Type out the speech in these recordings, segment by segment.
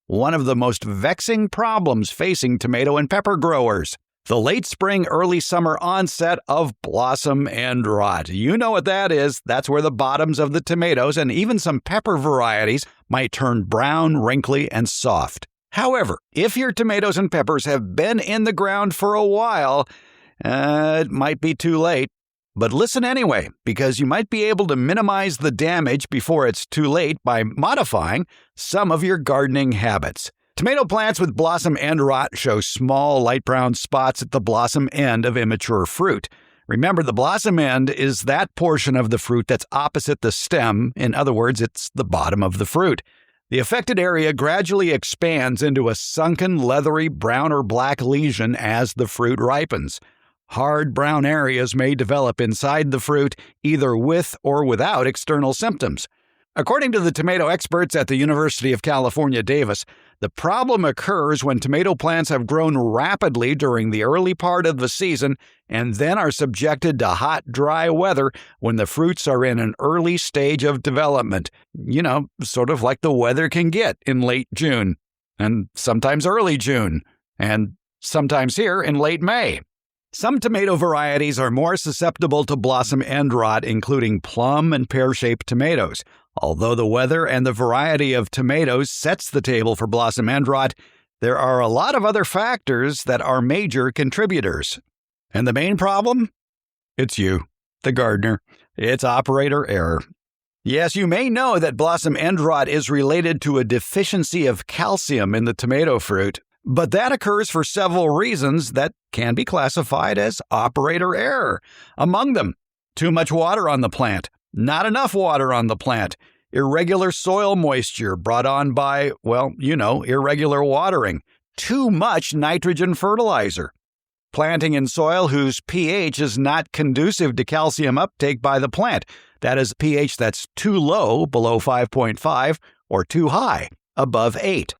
one of the most vexing problems facing tomato and pepper growers. The late spring, early summer onset of blossom end rot. You know what that is. That's where the bottoms of the tomatoes and even some pepper varieties might turn brown, wrinkly, and soft. However, if your tomatoes and peppers have been in the ground for a while, it might be too late. But listen anyway, because you might be able to minimize the damage before it's too late by modifying some of your gardening habits. Tomato plants with blossom end rot show small light brown spots at the blossom end of immature fruit. Remember, the blossom end is that portion of the fruit that's opposite the stem. In other words, it's the bottom of the fruit. The affected area gradually expands into a sunken, leathery brown or black lesion as the fruit ripens. Hard brown areas may develop inside the fruit, either with or without external symptoms. According to the tomato experts at the University of California, Davis, the problem occurs when tomato plants have grown rapidly during the early part of the season and then are subjected to hot, dry weather when the fruits are in an early stage of development. You know, sort of like the weather can get in late June, and sometimes early June, and sometimes here in late May. Some tomato varieties are more susceptible to blossom end rot, including plum and pear-shaped tomatoes. Although the weather and the variety of tomatoes sets the table for blossom end rot, there are a lot of other factors that are major contributors. And the main problem? It's you, the gardener. It's operator error. Yes, you may know that blossom end rot is related to a deficiency of calcium in the tomato fruit, but that occurs for several reasons that can be classified as operator error. Among them, too much water on the plant, not enough water on the plant, irregular soil moisture brought on by, irregular watering, too much nitrogen fertilizer, planting in soil whose pH is not conducive to calcium uptake by the plant. That is pH that's too low, below 5.5, or too high, above 8.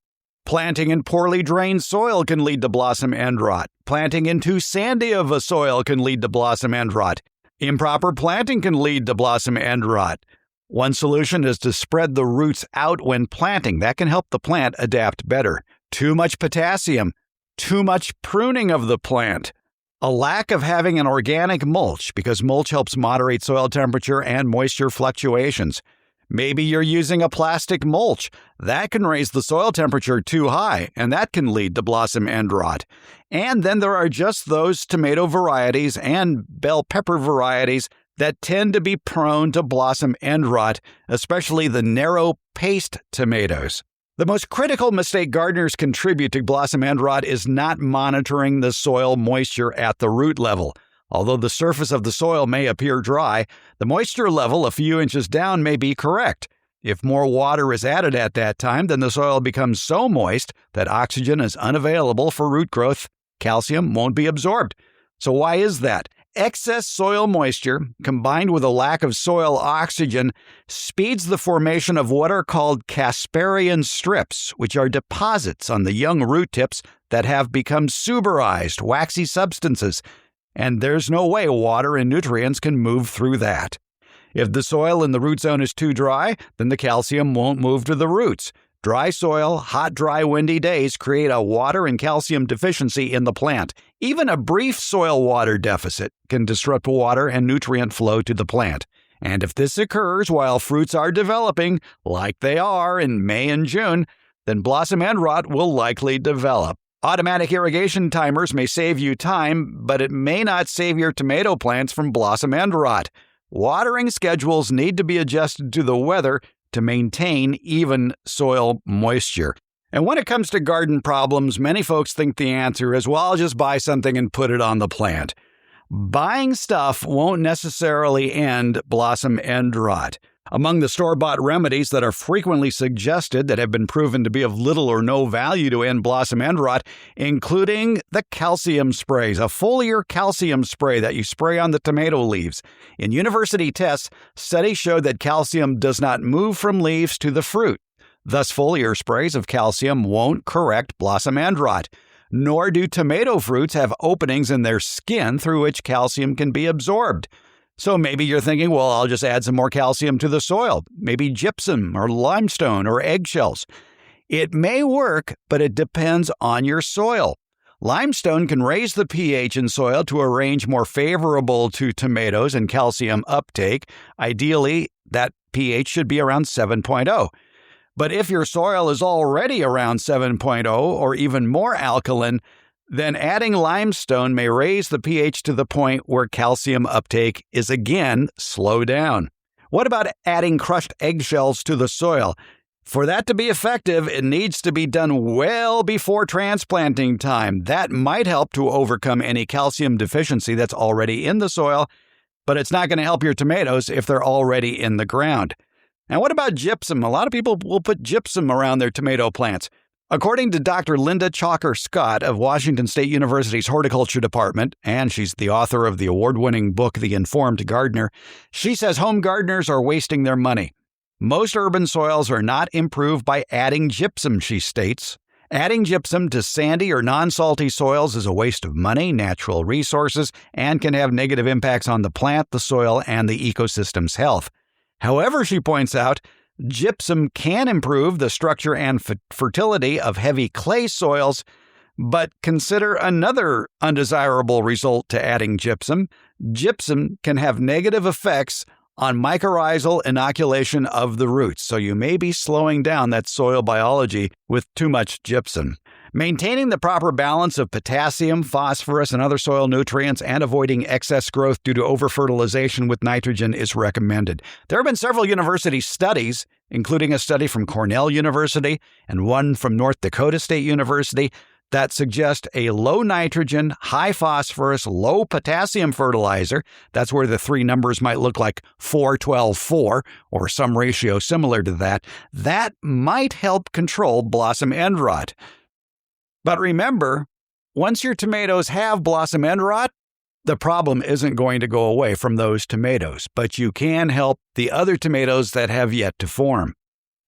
Planting in poorly drained soil can lead to blossom end rot. Planting in too sandy of a soil can lead to blossom end rot. Improper planting can lead to blossom end rot. One solution is to spread the roots out when planting. That can help the plant adapt better. Too much potassium. Too much pruning of the plant. A lack of having an organic mulch, because mulch helps moderate soil temperature and moisture fluctuations. Maybe you're using a plastic mulch. That can raise the soil temperature too high, and that can lead to blossom end rot. And then there are just those tomato varieties and bell pepper varieties that tend to be prone to blossom end rot, especially the narrow paste tomatoes. The most critical mistake gardeners contribute to blossom end rot is not monitoring the soil moisture at the root level. Although the surface of the soil may appear dry, the moisture level a few inches down may be correct. If more water is added at that time, then the soil becomes so moist that oxygen is unavailable for root growth. Calcium won't be absorbed. So why is that? Excess soil moisture, combined with a lack of soil oxygen, speeds the formation of what are called Casparian strips, which are deposits on the young root tips that have become suberized, waxy substances. And there's no way water and nutrients can move through that. If the soil in the root zone is too dry, then the calcium won't move to the roots. Dry soil, hot, dry, windy days create a water and calcium deficiency in the plant. Even a brief soil water deficit can disrupt water and nutrient flow to the plant. And if this occurs while fruits are developing, like they are in May and June, then blossom end rot will likely develop. Automatic irrigation timers may save you time, but it may not save your tomato plants from blossom end rot. Watering schedules need to be adjusted to the weather to maintain even soil moisture. And when it comes to garden problems, many folks think the answer is, well, I'll just buy something and put it on the plant. Buying stuff won't necessarily end blossom end rot. Among the store-bought remedies that are frequently suggested that have been proven to be of little or no value to end blossom end rot, including the calcium sprays, a foliar calcium spray that you spray on the tomato leaves. In university tests, studies showed that calcium does not move from leaves to the fruit. Thus, foliar sprays of calcium won't correct blossom end rot. Nor do tomato fruits have openings in their skin through which calcium can be absorbed. So maybe you're thinking, well, I'll just add some more calcium to the soil, maybe gypsum or limestone or eggshells. It may work, but it depends on your soil. Limestone can raise the pH in soil to a range more favorable to tomatoes and calcium uptake. Ideally, that pH should be around 7.0. But if your soil is already around 7.0 or even more alkaline, then adding limestone may raise the pH to the point where calcium uptake is again slowed down. What about adding crushed eggshells to the soil? For that to be effective, it needs to be done well before transplanting time. That might help to overcome any calcium deficiency that's already in the soil, but it's not going to help your tomatoes if they're already in the ground. Now, what about gypsum? A lot of people will put gypsum around their tomato plants. According to Dr. Linda Chalker-Scott of Washington State University's Horticulture Department, and she's the author of the award-winning book, The Informed Gardener, she says home gardeners are wasting their money. Most urban soils are not improved by adding gypsum, she states. Adding gypsum to sandy or non-salty soils is a waste of money, natural resources, and can have negative impacts on the plant, the soil, and the ecosystem's health. However, she points out, gypsum can improve the structure and fertility of heavy clay soils, but consider another undesirable result to adding gypsum. Gypsum can have negative effects on mycorrhizal inoculation of the roots, so you may be slowing down that soil biology with too much gypsum. Maintaining the proper balance of potassium, phosphorus, and other soil nutrients and avoiding excess growth due to overfertilization with nitrogen is recommended. There have been several university studies, including a study from Cornell University and one from North Dakota State University, that suggest a low nitrogen, high phosphorus, low potassium fertilizer, that's where the three numbers might look like 4-12-4 or some ratio similar to that, that might help control blossom end rot. But remember, once your tomatoes have blossom end rot, the problem isn't going to go away from those tomatoes, but you can help the other tomatoes that have yet to form.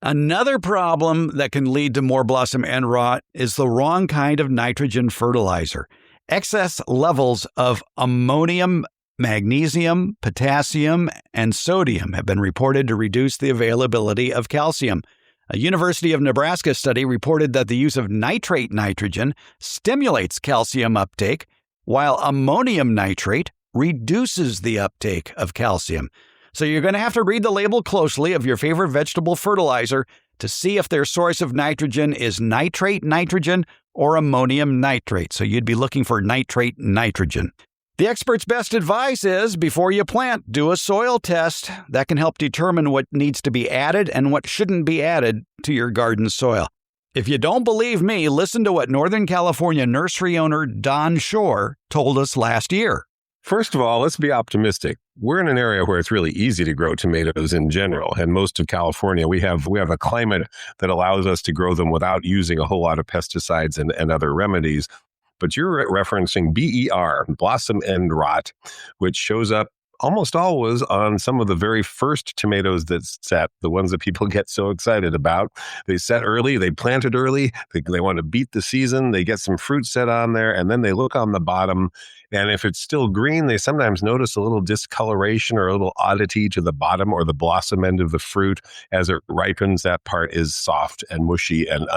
Another problem that can lead to more blossom end rot is the wrong kind of nitrogen fertilizer. Excess levels of ammonium, magnesium, potassium, and sodium have been reported to reduce the availability of calcium. A University of Nebraska study reported that the use of nitrate nitrogen stimulates calcium uptake, while ammonium nitrate reduces the uptake of calcium. So you're going to have to read the label closely of your favorite vegetable fertilizer to see if their source of nitrogen is nitrate nitrogen or ammonium nitrate. So you'd be looking for nitrate nitrogen. The expert's best advice is, before you plant, do a soil test. That can help determine what needs to be added and what shouldn't be added to your garden soil. If you don't believe me, listen to what Northern California nursery owner Don Shore told us last year. First of all, let's be optimistic. We're in an area where it's really easy to grow tomatoes in general. And most of California, we have a climate that allows us to grow them without using a whole lot of pesticides and other remedies. But you're referencing BER, blossom end rot, which shows up almost always on some of the very first tomatoes that set, the ones that people get so excited about. They set early, they planted early, they want to beat the season, they get some fruit set on there, and then they look on the bottom. And if it's still green, they sometimes notice a little discoloration or a little oddity to the bottom or the blossom end of the fruit. As it ripens, that part is soft and mushy and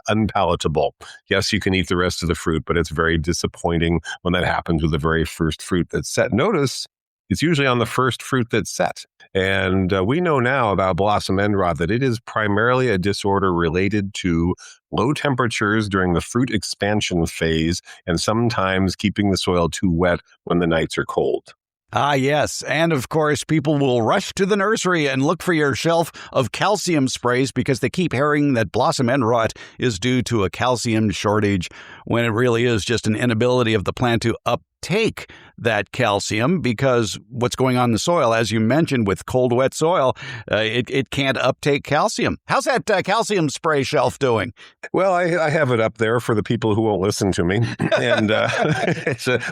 unpalatable. Yes, you can eat the rest of the fruit, but it's very disappointing when that happens with the very first fruit that's set. Notice it's usually on the first fruit that's set. And we know now about blossom end rot that it is primarily a disorder related to low temperatures during the fruit expansion phase and sometimes keeping the soil too wet when the nights are cold. Ah, yes. And of course, people will rush to the nursery and look for your shelf of calcium sprays because they keep hearing that blossom end rot is due to a calcium shortage when it really is just an inability of the plant to uptake that calcium because what's going on in the soil, as you mentioned, with cold, wet soil, it can't uptake calcium. How's that calcium spray shelf doing? Well, I have it up there for the people who won't listen to me. And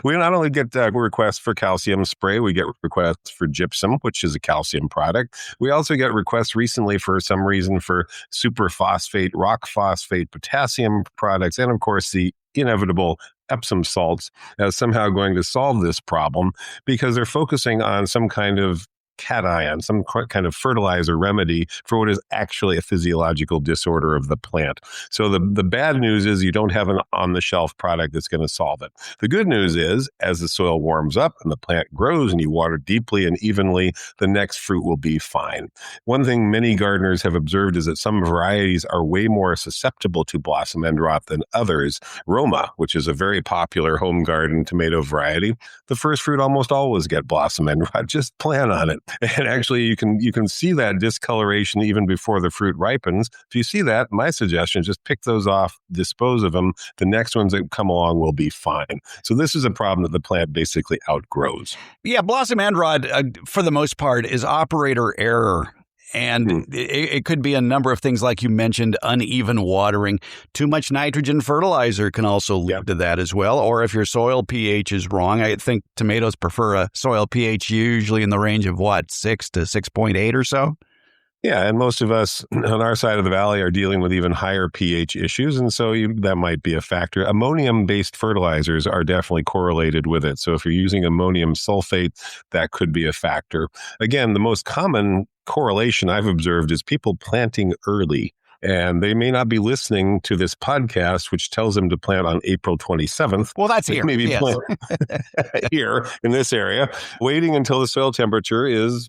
we not only get requests for calcium spray, we get requests for gypsum, which is a calcium product. We also get requests recently for some reason for superphosphate, rock phosphate, potassium products, and of course the inevitable Epsom salts as somehow going to solve this problem because they're focusing on some kind of cation, some kind of fertilizer remedy for what is actually a physiological disorder of the plant. So the bad news is you don't have an on-the-shelf product that's going to solve it. The good news is, as the soil warms up and the plant grows and you water deeply and evenly, the next fruit will be fine. One thing many gardeners have observed is that some varieties are way more susceptible to blossom end rot than others. Roma, which is a very popular home garden tomato variety, the first fruit almost always get blossom end rot. Just plan on it. And actually, you can see that discoloration even before the fruit ripens. If you see that, my suggestion is just pick those off, dispose of them. The next ones that come along will be fine. So this is a problem that the plant basically outgrows. Yeah, blossom end rot, for the most part, is operator error. And it could be a number of things, like you mentioned, uneven watering. Too much nitrogen fertilizer can also lead to that as well. Or if your soil pH is wrong, I think tomatoes prefer a soil pH usually in the range of 6 to 6.8 or so. Yeah, and most of us on our side of the valley are dealing with even higher pH issues, and so that might be a factor. Ammonium-based fertilizers are definitely correlated with it. So if you're using ammonium sulfate, that could be a factor. Again, the most common correlation I've observed is people planting early. And they may not be listening to this podcast, which tells them to plant on April 27th. Well, that's here. Maybe yes. plant here in this area, waiting until the soil temperature is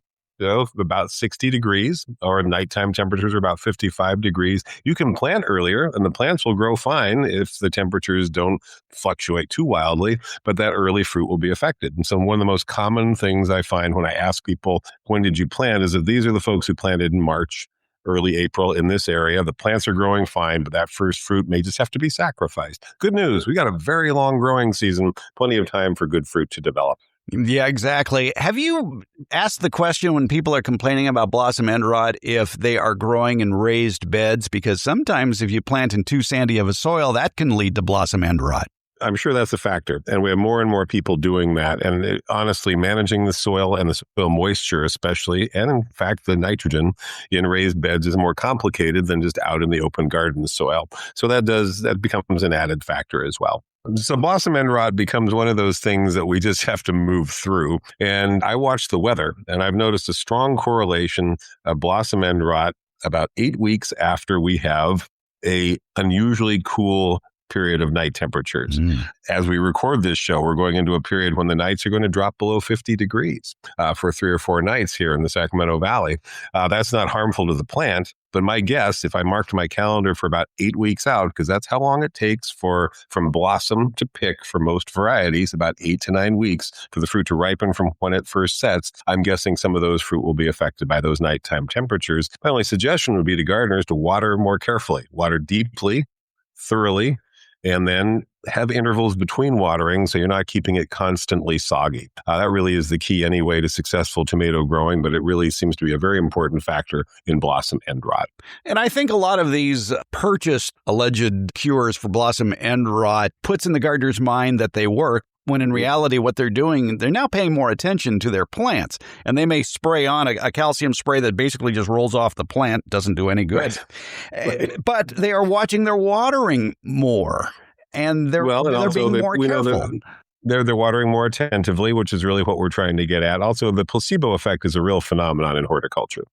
about 60 degrees, or nighttime temperatures are about 55 degrees. You can plant earlier and the plants will grow fine if the temperatures don't fluctuate too wildly, but that early fruit will be affected. And so one of the most common things I find when I ask people, when did you plant, is that these are the folks who planted in March, early April in this area. The plants are growing fine, but that first fruit may just have to be sacrificed. Good news. We got a very long growing season, plenty of time for good fruit to develop. Yeah, exactly. Have you asked the question when people are complaining about blossom end rot if they are growing in raised beds? Because sometimes if you plant in too sandy of a soil, that can lead to blossom end rot. I'm sure that's a factor. And we have more and more people doing that. And honestly, managing the soil and the soil moisture especially, and in fact, the nitrogen in raised beds is more complicated than just out in the open garden soil. So that becomes an added factor as well. So blossom end rot becomes one of those things that we just have to move through. And I watch the weather, and I've noticed a strong correlation of blossom end rot about 8 weeks after we have a unusually cool period of night temperatures. As we record this show, we're going into a period when the nights are going to drop below 50 degrees for 3 or 4 nights here in the Sacramento Valley. That's not harmful to the plant, but my guess, if I marked my calendar for about 8 weeks out, because that's how long it takes from blossom to pick for most varieties, about 8 to 9 weeks for the fruit to ripen from when it first sets, I'm guessing some of those fruit will be affected by those nighttime temperatures. My only suggestion would be to gardeners to water more carefully, water deeply, thoroughly, and then have intervals between watering so you're not keeping it constantly soggy. That really is the key anyway to successful tomato growing, but it really seems to be a very important factor in blossom end rot. And I think a lot of these purchased alleged cures for blossom end rot puts in the gardener's mind that they work, when in reality what they're doing, they're now paying more attention to their plants. And they may spray on a calcium spray that basically just rolls off the plant, doesn't do any good. Right. But they are watching their watering more. And they're being more careful. They're watering more attentively, which is really what we're trying to get at. Also, the placebo effect is a real phenomenon in horticulture.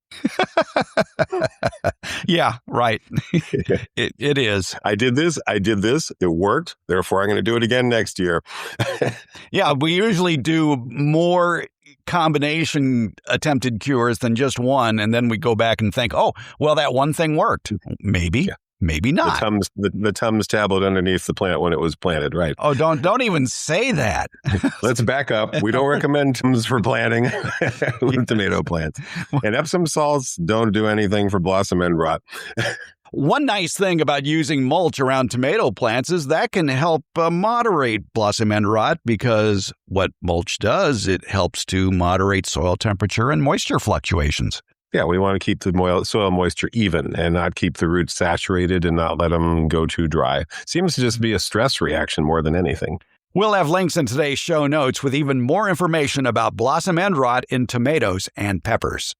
Yeah, right. It is. I did this. It worked. Therefore, I'm going to do it again next year. Yeah, we usually do more combination attempted cures than just one. And then we go back and think, oh, well, that one thing worked. Maybe. Yeah. Maybe not. The Tums tablet underneath the plant when it was planted, right? Oh, don't even say that. Let's back up. We don't recommend Tums for planting with tomato plants. And Epsom salts don't do anything for blossom end rot. One nice thing about using mulch around tomato plants is that can help moderate blossom end rot, because what mulch does, it helps to moderate soil temperature and moisture fluctuations. Yeah, we want to keep the soil moisture even and not keep the roots saturated and not let them go too dry. Seems to just be a stress reaction more than anything. We'll have links in today's show notes with even more information about blossom end rot in tomatoes and peppers.